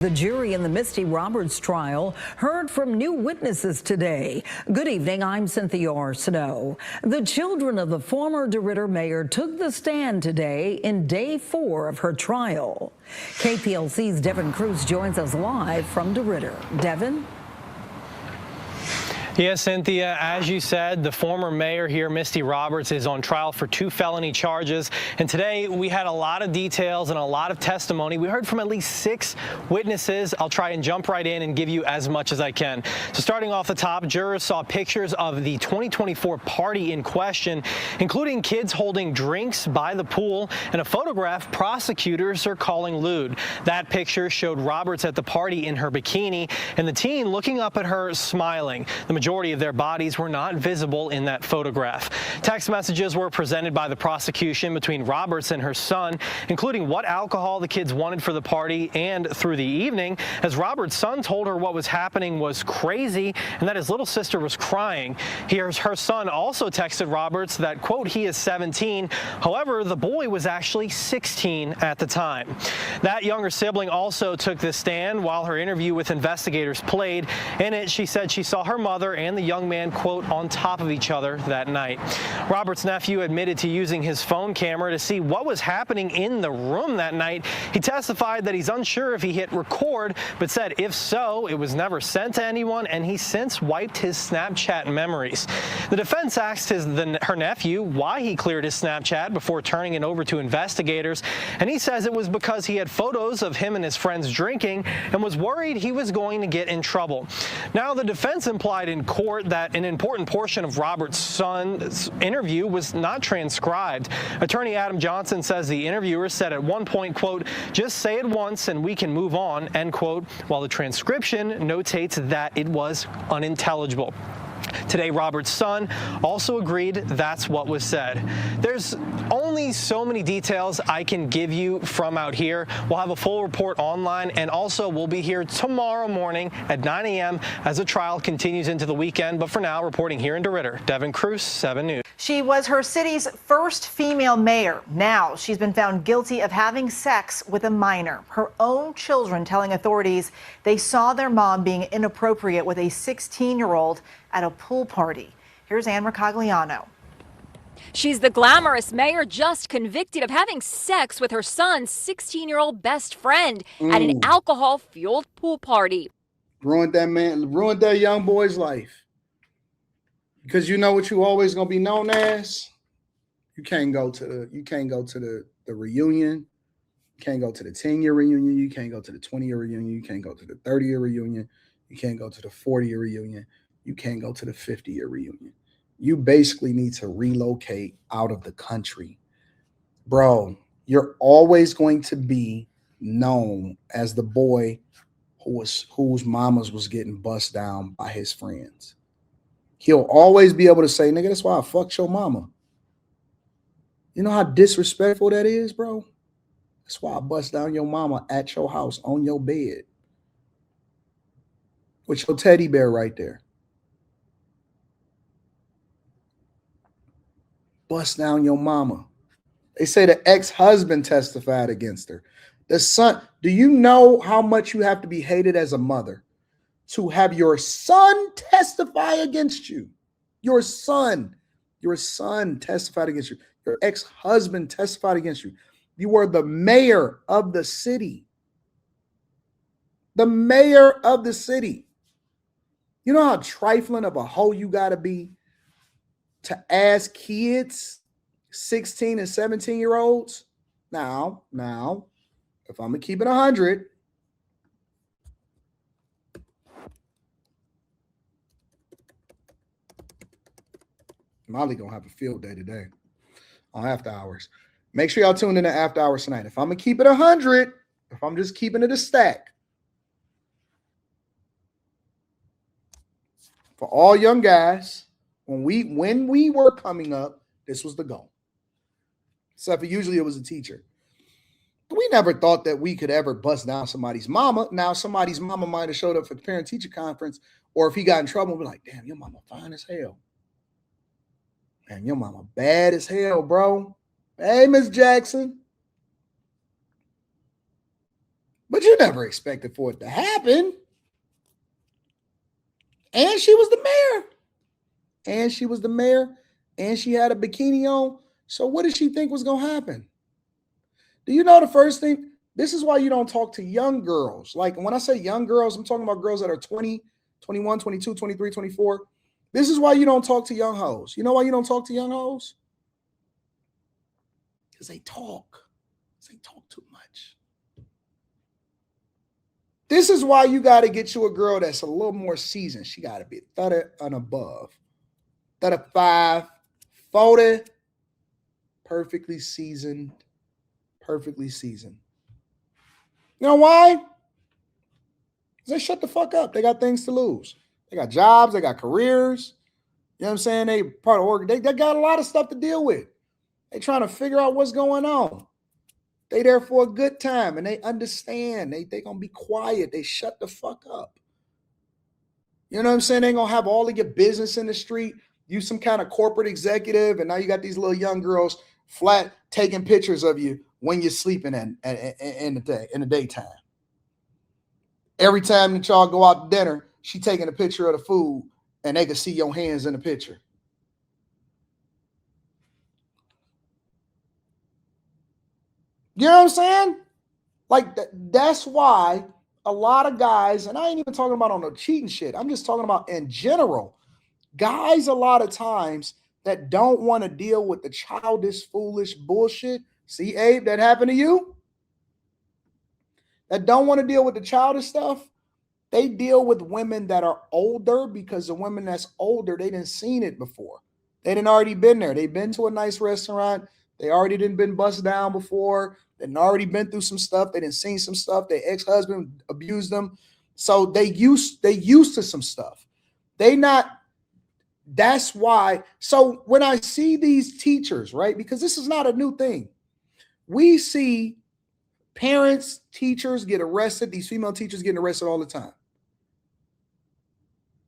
The jury in the Misty Roberts trial heard from new witnesses today. Good evening, I'm Cynthia Snow. The children of the former DeRidder mayor took the stand today in day 4 of her trial. KPLC's Devin Cruz joins us live from DeRidder. Devin? Yes, Cynthia, as you said, the former mayor here, Misty Roberts, is on trial for 2 felony charges. And today we had a lot of details and a lot of testimony. We heard from at least 6 witnesses. I'll try and jump right in and give you as much as I can. So starting off the top, jurors saw pictures of the 2024 party in question, including kids holding drinks by the pool and a photograph prosecutors are calling lewd. That picture showed Roberts at the party in her bikini and the teen looking up at her smiling. The majority of their bodies were not visible in that photograph. Text messages were presented by the prosecution between Roberts and her son, including what alcohol the kids wanted for the party and through the evening, as Roberts' son told her what was happening was crazy and that his little sister was crying. Here's her son also texted Roberts that, quote, he is 17. However, the boy was actually 16 at the time. That younger sibling also took the stand while her interview with investigators played. In it, she said she saw her mother and the young man, quote, on top of each other that night. Roberts' nephew admitted to using his phone camera to see what was happening in the room that night. He testified that he's unsure if he hit record, but said if so, it was never sent to anyone, and he since wiped his Snapchat memories. The defense asked her nephew why he cleared his Snapchat before turning it over to investigators, and he says it was because he had photos of him and his friends drinking and was worried he was going to get in trouble. Now, the defense implied in court that an important portion of Roberts' son's interview was not transcribed. Attorney Adam Johnson says the interviewer said at one point, quote, just say it once and we can move on, end quote, while the transcription notates that it was unintelligible. Today, Roberts' son also agreed that's what was said. There's only so many details I can give you from out here. We'll have a full report online, and also we'll be here tomorrow morning at 9 a.m. as the trial continues into the weekend. But for now, reporting here in DeRidder, Devin Cruz, 7 News. She was her city's first female mayor. Now she's been found guilty of having sex with a minor. Her own children telling authorities they saw their mom being inappropriate with a 16-year-old at a pool party. Here's Ann Mercogliano. She's the glamorous mayor just convicted of having sex with her son's 16-year-old best friend at an alcohol-fueled pool party. Ruined that young boy's life. Because you know what you always gonna be known as? You can't go to the reunion. You can't go to the 10-year reunion. You can't go to the 20-year reunion. You can't go to the 30-year reunion. You can't go to the 40-year reunion. You can't go to the 50-year reunion. You basically need to relocate out of the country. Bro, you're always going to be known as the boy whose mamas was getting bust down by his friends. He'll always be able to say, nigga, that's why I fucked your mama. You know how disrespectful that is, bro? That's why I bust down your mama at your house on your bed with your teddy bear right there. Bust down your mama. They say the ex-husband testified against her. The son, do you know how much you have to be hated as a mother to have your son testify against you? Your son testified against you. Your ex-husband testified against you. You were the mayor of the city. The mayor of the city. You know how trifling of a hoe you got to be to ask kids, 16 and 17-year-olds? Now, if I'm going to keep it 100, Molly going to have a field day today on After Hours. Make sure y'all tune in to After Hours tonight. If I'm going to keep it 100, if I'm just keeping it a stack, for all young guys, when we were coming up, this was the goal. Except for usually it was a teacher. But we never thought that we could ever bust down somebody's mama. Now somebody's mama might have showed up for the parent-teacher conference, or if he got in trouble, we're like, damn, your mama fine as hell. Man, your mama bad as hell, bro. Hey, Miss Jackson. But you never expected for it to happen. And she was the mayor. And she was the mayor. And she had a bikini on. So what did she think was going to happen? Do you know the first thing? This is why you don't talk to young girls. Like when I say young girls, I'm talking about girls that are 20, 21, 22, 23, 24. This is why you don't talk to young hoes. You know why you don't talk to young hoes? Because they talk. They talk too much. This is why you got to get you a girl that's a little more seasoned. She got to be 30 and above. 35, 40, perfectly seasoned. Perfectly seasoned. You know why? Because they shut the fuck up. They got things to lose. They got jobs. They got careers. You know what I'm saying? They part of org. They got a lot of stuff to deal with. They trying to figure out what's going on. They there for a good time and they understand. They gonna be quiet. They shut the fuck up. You know what I'm saying? They ain't gonna have all of your business in the street. You some kind of corporate executive, and now you got these little young girls flat taking pictures of you when you're sleeping in the daytime. Every time that y'all go out to dinner, she taking a picture of the food, and they can see your hands in the picture. You know what I'm saying? Like that's why a lot of guys, and I ain't even talking about on the cheating shit. I'm just talking about in general. Guys, a lot of times that don't want to deal with the childish, foolish bullshit. See, Abe, that happened to you? That don't want to deal with the childish stuff. They deal with women that are older because the women that's older, they didn't seen it before. They didn't already been there. They've been to a nice restaurant. They already didn't been bust down before. They'd already been through some stuff. They didn't seen some stuff. Their ex-husband abused them. So they used to some stuff. That's why. So when I see these teachers, right, because this is not a new thing. We see parents, teachers get arrested. These female teachers getting arrested all the time.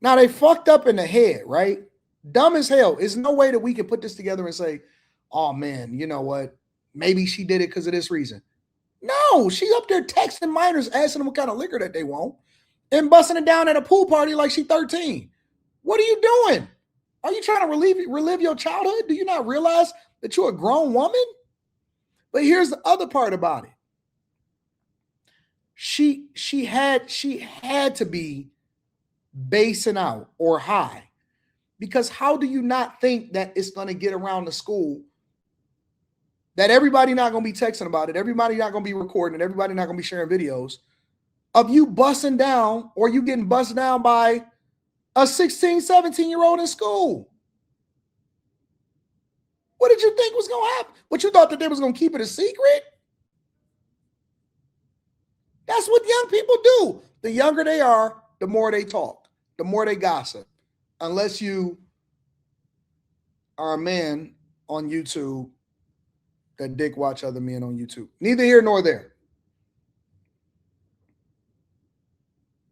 Now they fucked up in the head, right? Dumb as hell. There's no way that we can put this together and say, oh man, you know what? Maybe she did it because of this reason. No, she's up there texting minors, asking them what kind of liquor that they want, and busting it down at a pool party like she's 13. What are you doing? Are you trying to relive your childhood? Do you not realize that you're a grown woman? But here's the other part about it. She had to be basing out or high, because how do you not think that it's going to get around the school that everybody not going to be texting about it, everybody not going to be recording it, everybody not going to be sharing videos of you busting down or you getting busted down by a 16, 17-year-old in school? What did you think was going to happen? What you thought that they was going to keep it a secret? That's what young people do. The younger they are, the more they talk, the more they gossip. Unless you are a man on YouTube that dick watch other men on YouTube. Neither here nor there.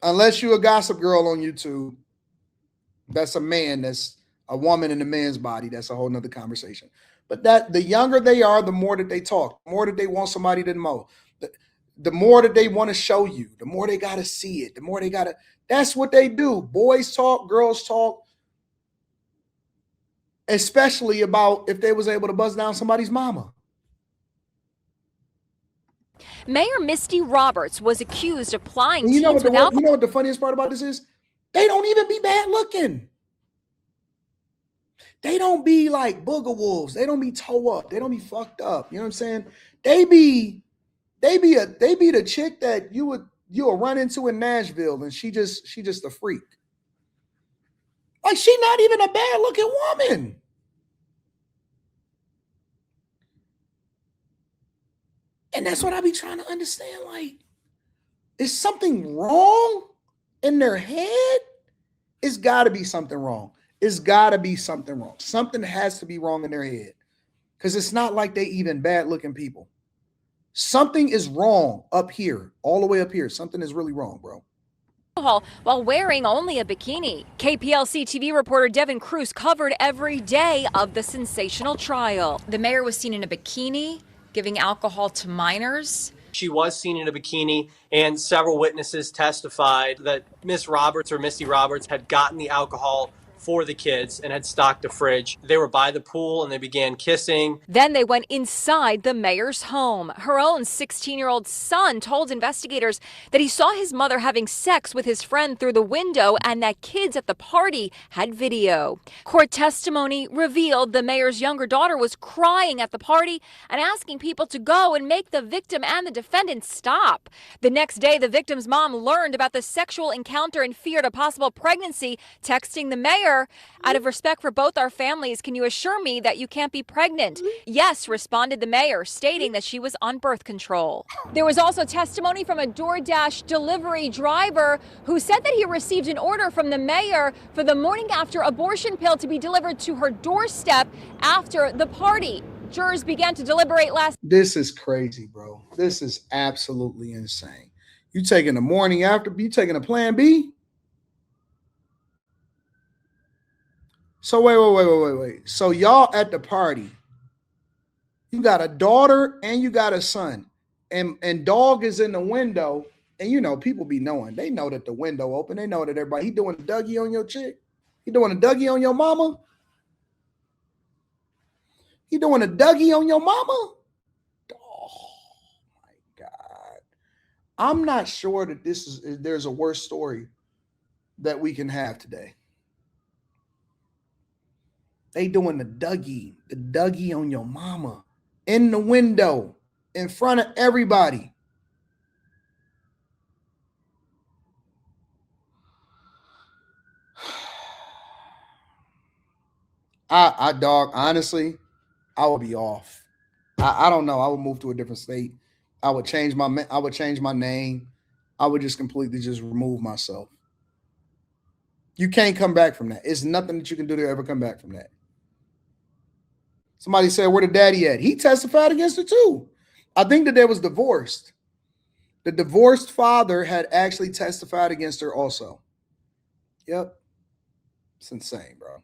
Unless you're a gossip girl on YouTube, that's a man, that's a woman in a man's body. That's a whole nother conversation. But that the younger they are, the more that they talk, the more that they want somebody to know. The more that they want to show you, the more they got to see it, the more they got to, that's what they do. Boys talk, girls talk, especially about if they was able to buzz down somebody's mama. Mayor Misty Roberts was accused of plying You know teens with alcohol. You know what the funniest part about this is? They don't even be bad looking. They don't be like booger wolves. They don't be toe up. They don't be fucked up. You know what I'm saying? They be the chick that you'll run into in Nashville, and she just a freak. Like, she not even a bad looking woman. And that's what I be trying to understand. Like, is something wrong in their head? It's got to be something wrong. It's got to be something wrong. Something has to be wrong in their head, because it's not like they even bad looking people. Something is wrong up here, all the way up here. Something is really wrong, bro. While wearing only a bikini. KPLC TV reporter Devin Cruz covered every day of the sensational trial. The mayor was seen in a bikini, giving alcohol to minors. She was seen in a bikini, and several witnesses testified that Miss Roberts or Misty Roberts had gotten the alcohol for the kids and had stocked a fridge. They were by the pool and they began kissing. Then they went inside the mayor's home. Her own 16-year-old son told investigators that he saw his mother having sex with his friend through the window and that kids at the party had video. Court testimony revealed the mayor's younger daughter was crying at the party and asking people to go and make the victim and the defendant stop. The next day, the victim's mom learned about the sexual encounter and feared a possible pregnancy, texting the mayor, "Out of respect for both our families, can you assure me that you can't be pregnant?" "Yes," responded the mayor, stating that she was on birth control. There was also testimony from a DoorDash delivery driver who said that he received an order from the mayor for the morning after abortion pill to be delivered to her doorstep after the party. Jurors began to deliberate last. This is crazy, bro. This is absolutely insane. You taking the morning after, you taking a plan B? So wait. So y'all at the party, you got a daughter and you got a son, and dog is in the window, and you know people be knowing. They know that the window open. They know that everybody. He doing a Dougie on your chick. He doing a Dougie on your mama. He doing a Dougie on your mama. Oh my God! I'm not sure that there's a worse story that we can have today. They doing the Dougie on your mama in the window in front of everybody. Dog, honestly, I would be off. I don't know. I would move to a different state. I would change my name. I would just completely just remove myself. You can't come back from that. It's nothing that you can do to ever come back from that. Somebody said, where the daddy at? He testified against her too. I think that they was divorced. The divorced father had actually testified against her also. Yep. It's insane, bro.